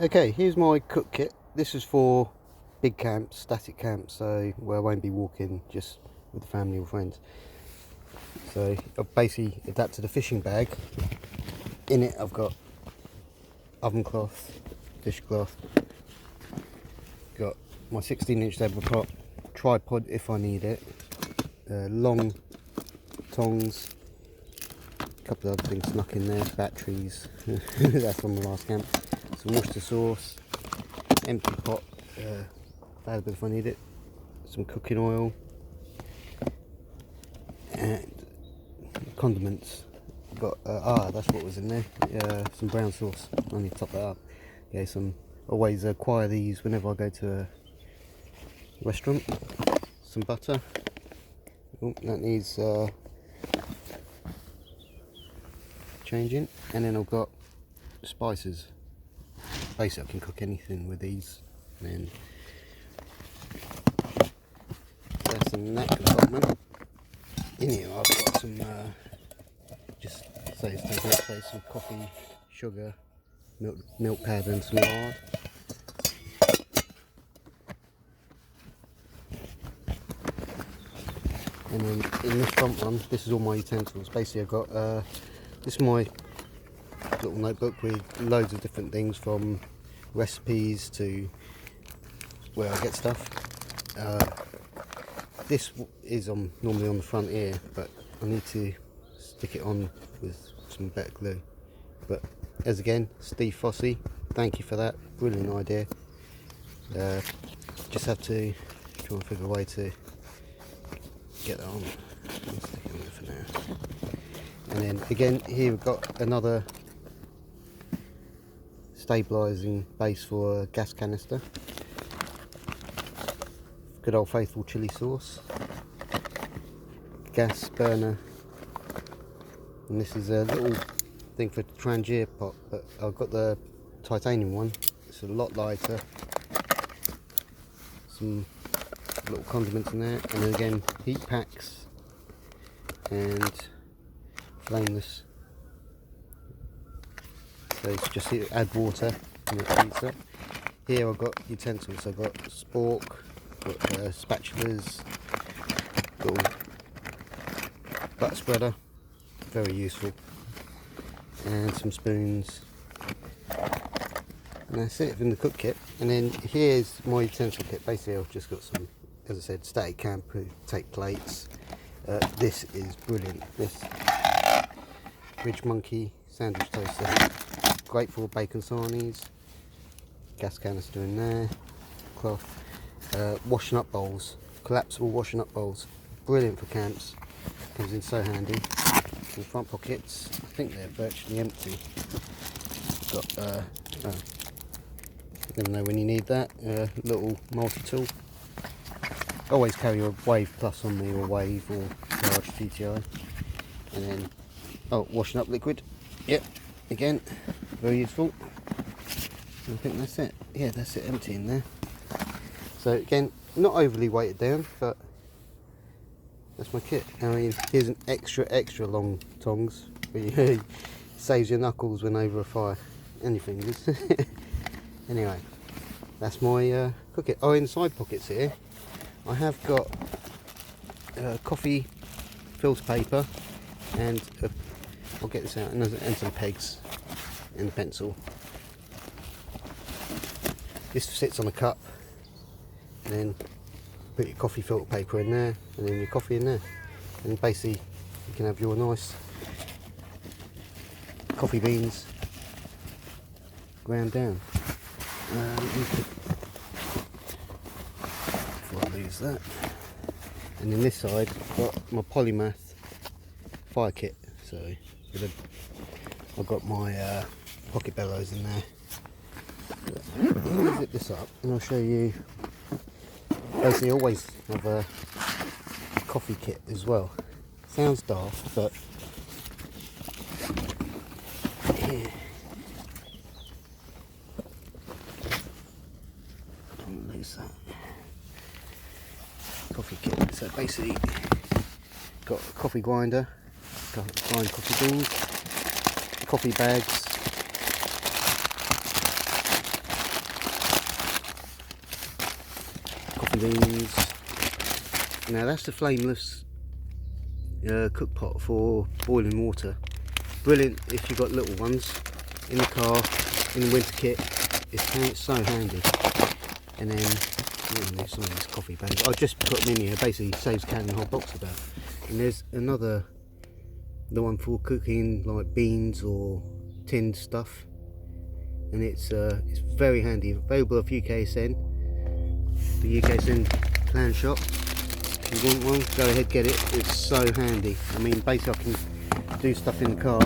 Okay, here's my cook kit. This is for big camps, static camps, so where I won't be walking, just with the family or friends. So I've basically adapted a fishing bag. In it I've got oven cloth, dishcloth, got my 16-inch zebra prop, tripod if I need it, long tongs, a couple of other things snuck in there, batteries, that's on the last camp, some Worcester sauce, empty pot, available if I need it, some cooking oil, and condiments. Got that's what was in there. Some brown sauce. I need to top that up. Yeah, always acquire these whenever I go to a restaurant. Some butter. Oh, that needs changing. And then I've got spices. Basically, I can cook anything with these. And then that's in that compartment. In here, I've got some. Just saves taking up space, some coffee, sugar, milk powder and some lard. And then in this front one, this is all my utensils. Basically I've got, this is my little notebook with loads of different things, from recipes to where I get stuff. This is normally on the front here, but I need to stick it on with some better glue. But as again, Steve Fossey, thank you for that, brilliant idea. Just have to try and figure a way to get that on. I'll stick it on there for now. And then again, here we've got another stabilising base for a gas canister. Good old faithful chilli sauce, gas burner, and this is a little thing for Trangier pot, but I've got the titanium one. It's a lot lighter. Some little condiments in there, and then again heat packs and flameless. So it's just here, add water and it heats up. Here I've got utensils. I've got spork, got spatulas, little butter spreader, very useful, and some spoons. And that's it in the cook kit. And then here's my utensil kit. Basically I've just got some, as I said, static camp, take plates. This is brilliant. This Ridge Monkey sandwich toaster, great for bacon sarnies. Gas canister in there, cloth. Washing up bowls, collapsible washing up bowls, brilliant for camps, comes in so handy. And front pockets, I think they're virtually empty. Got never know when you need that. Little multi-tool. Always carry a Wave Plus on me, or Wave or large GTI. And then, washing up liquid. Yep, again, very useful. I think that's it. Yeah, that's it, empty in there. So again, not overly weighted down, but that's my kit. I mean, here's an extra long tongs. Saves your knuckles when over a fire, and your fingers. Anyway, that's my cook kit. Oh, inside pockets here, I have got coffee filter paper, and I'll get this out, and some pegs and a pencil. This sits on a cup, and then put your coffee filter paper in there, and then your coffee in there, and basically you can have your nice coffee beans ground down. Before I lose that. And then this side I've got my Polymath fire kit, so I've got my pocket bellows in there. Let me zip this up and I'll show you. Basically always have a coffee kit as well. Sounds daft, but yeah. Don't lose that. Coffee kit. So basically got a coffee grinder, grind coffee beans, coffee bags, refried beans. Now that's the flameless cook pot for boiling water. Brilliant if you've got little ones in the car, in the winter kit. It's so handy. And then there's some of these coffee bags. I just put them in here. Basically saves carrying the whole box about. And there's another, the one for cooking like beans or tinned stuff. And it's very handy. Available at UKSN, the UKSN clan shop. If you want one, go ahead, get it. It's so handy. I mean, basically I can do stuff in the car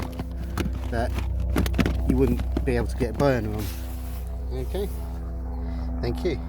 that you wouldn't be able to get a burner on. Okay, thank you.